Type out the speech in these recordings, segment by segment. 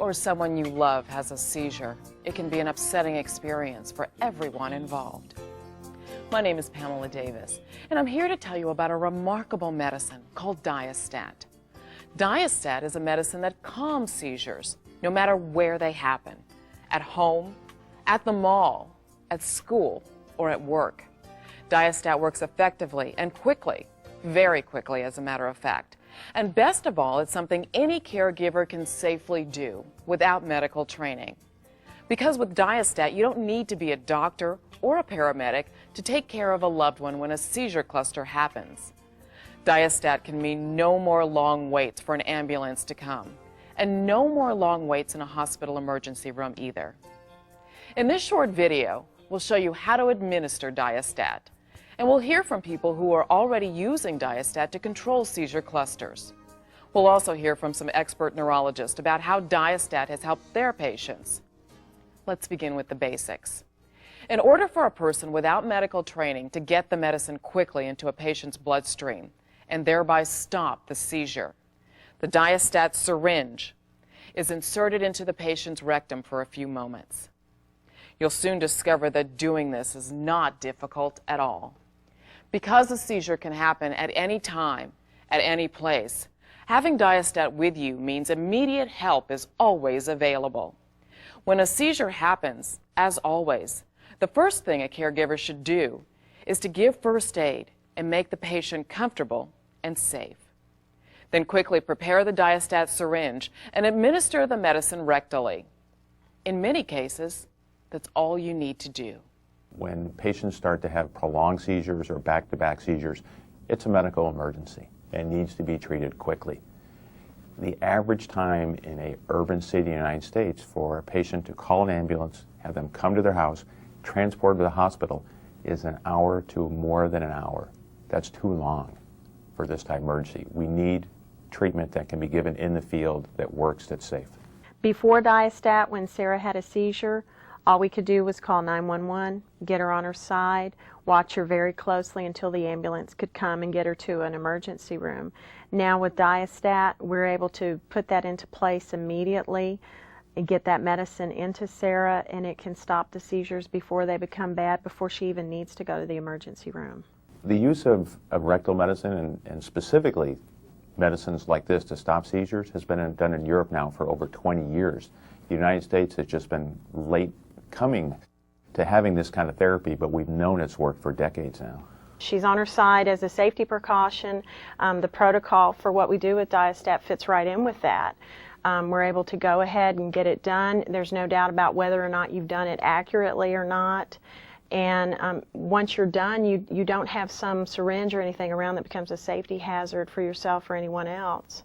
or someone you love has a seizure, it can be an upsetting experience for everyone involved. My name is Pamela Davis, and I'm here to tell you about a remarkable medicine called Diastat. Diastat is a medicine that calms seizures, no matter where they happen, at home, at the mall, at school, or at work. Diastat works effectively and quickly, very quickly as a matter of fact. And best of all, it's something any caregiver can safely do without medical training. Because with Diastat, you don't need to be a doctor or a paramedic to take care of a loved one when a seizure cluster happens. Diastat can mean no more long waits for an ambulance to come, and no more long waits in a hospital emergency room either. In this short video, we'll show you how to administer Diastat, and we'll hear from people who are already using Diastat to control seizure clusters. We'll also hear from some expert neurologists about how Diastat has helped their patients. Let's begin with the basics. In order for a person without medical training to get the medicine quickly into a patient's bloodstream and thereby stop the seizure, the Diastat syringe is inserted into the patient's rectum for a few moments. You'll soon discover that doing this is not difficult at all. Because a seizure can happen at any time, at any place, having Diastat with you means immediate help is always available. When a seizure happens, as always, the first thing a caregiver should do is to give first aid and make the patient comfortable and safe. Then quickly prepare the Diastat syringe and administer the medicine rectally. In many cases, that's all you need to do. When patients start to have prolonged seizures or back-to-back seizures, it's a medical emergency and needs to be treated quickly. The average time in an urban city in the United States for a patient to call an ambulance, have them come to their house, transported to the hospital, is an hour to more than an hour. That's too long for this type of emergency. We need treatment that can be given in the field that works, that's safe. Before Diastat, when Sarah had a seizure, all we could do was call 911, get her on her side, watch her very closely until the ambulance could come and get her to an emergency room. Now with Diastat, we're able to put that into place immediately and get that medicine into Sarah, and it can stop the seizures before they become bad, before she even needs to go to the emergency room. The use of rectal medicine and specifically medicines like this to stop seizures has been done in Europe now for over 20 years. The United States has just been late coming to having this kind of therapy, but we've known it's worked for decades now. She's on her side as a safety precaution. The protocol for what we do with Diastat fits right in with that. We're able to go ahead and get it done. There's no doubt about whether or not you've done it accurately or not. And once you're done, you don't have some syringe or anything around that becomes a safety hazard for yourself or anyone else.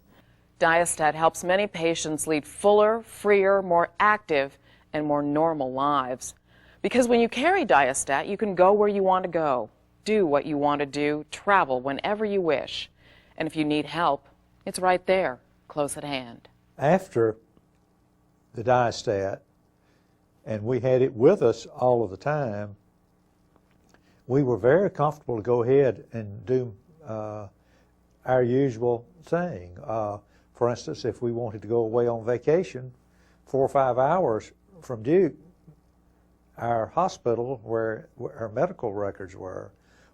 Diastat helps many patients lead fuller, freer, more active, and more normal lives. Because when you carry Diastat, you can go where you want to go, do what you want to do, travel whenever you wish. And if you need help, it's right there, close at hand. After the Diastat, and we had it with us all of the time, we were very comfortable to go ahead and do our usual thing. For instance, if we wanted to go away on vacation 4 or 5 hours from Duke, our hospital where our medical records were,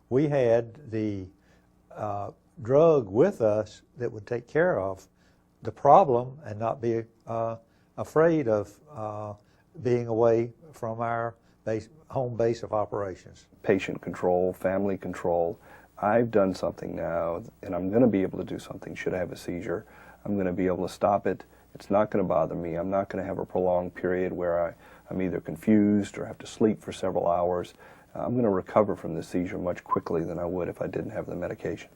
we had the drug with us that would take care of the problem and not be afraid of being away from our home base of operations. Patient control, family control. I've done something now, and I'm going to be able to do something should I have a seizure. I'm going to be able to stop it. It's not going to bother me. I'm not going to have a prolonged period where I'm either confused or have to sleep for several hours. I'm going to recover from this seizure much quickly than I would if I didn't have the medication.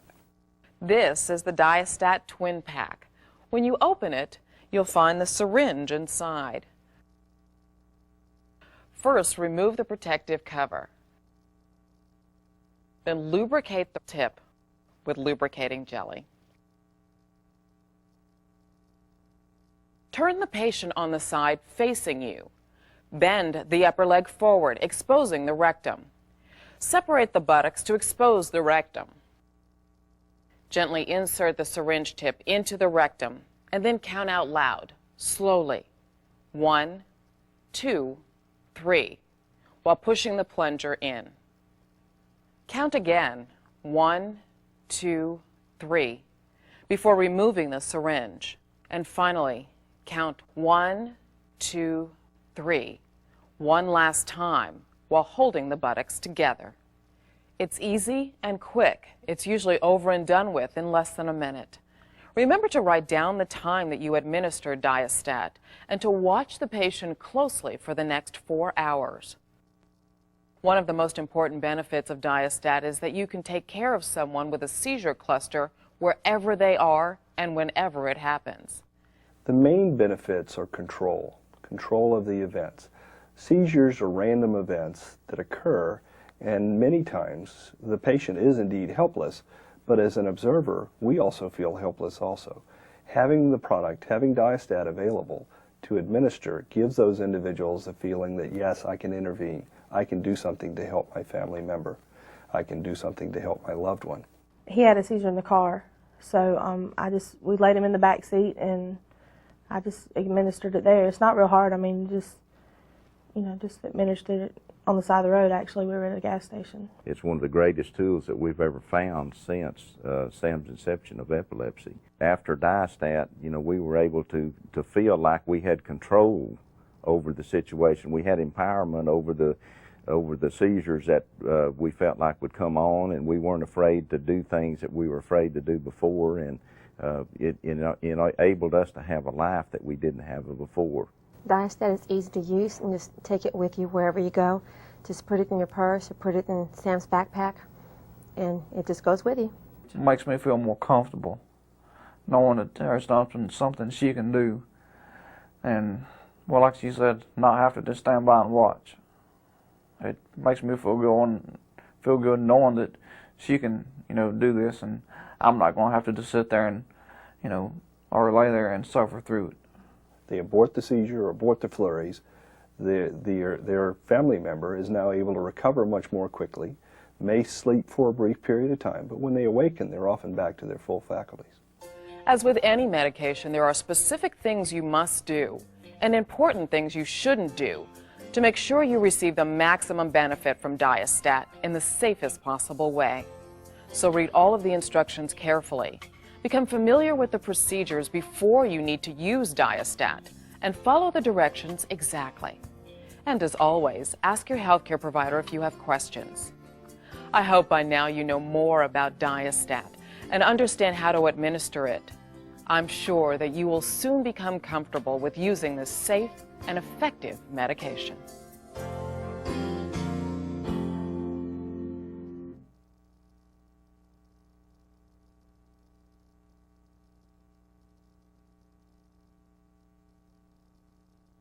This is the Diastat Twin Pack. When you open it, you'll find the syringe inside. First, remove the protective cover. Then lubricate the tip with lubricating jelly. Turn the patient on the side facing you. Bend the upper leg forward, exposing the rectum. Separate the buttocks to expose the rectum. Gently insert the syringe tip into the rectum and then count out loud, slowly, 1, 2, 3, while pushing the plunger in. Count again, 1, 2, 3, before removing the syringe. And finally, count 1, 2, 3, one last time while holding the buttocks together. It's easy and quick. It's usually over and done with in less than a minute. Remember to write down the time that you administered Diastat and to watch the patient closely for the next 4 hours. One of the most important benefits of Diastat is that you can take care of someone with a seizure cluster wherever they are and whenever it happens. The main benefits are control of the events. Seizures are random events that occur, and many times the patient is indeed helpless, but as an observer, we also feel helpless also. Having the product, having Diastat available to administer gives those individuals the feeling that, yes, I can intervene. I can do something to help my family member. I can do something to help my loved one. He had a seizure in the car, so we laid him in the back seat and I just administered it there. It's not real hard. I mean, just administered it on the side of the road. Actually, we were at a gas station. It's one of the greatest tools that we've ever found since Sam's inception of epilepsy. After Diastat, we were able to feel like we had control over the situation. We had empowerment over the seizures that we felt like would come on, and we weren't afraid to do things that we were afraid to do before, and it enabled us to have a life that we didn't have before. Diastat is easy to use, and just take it with you wherever you go. Just put it in your purse or put it in Sam's backpack, and it just goes with you. It makes me feel more comfortable knowing that there's something she can do, and, well, like she said, not have to just stand by and watch. It makes me feel good knowing that she can, do this, and I'm not going to have to just sit there and, or lay there and suffer through it. They abort the seizure or abort the flurries, their family member is now able to recover much more quickly, may sleep for a brief period of time, but when they awaken, they're often back to their full faculties. As with any medication, there are specific things you must do and important things you shouldn't do to make sure you receive the maximum benefit from Diastat in the safest possible way. So read all of the instructions carefully. Become familiar with the procedures before you need to use Diastat, and follow the directions exactly. And as always, ask your healthcare provider if you have questions. I hope by now you know more about Diastat and understand how to administer it. I'm sure that you will soon become comfortable with using this safe and effective medication.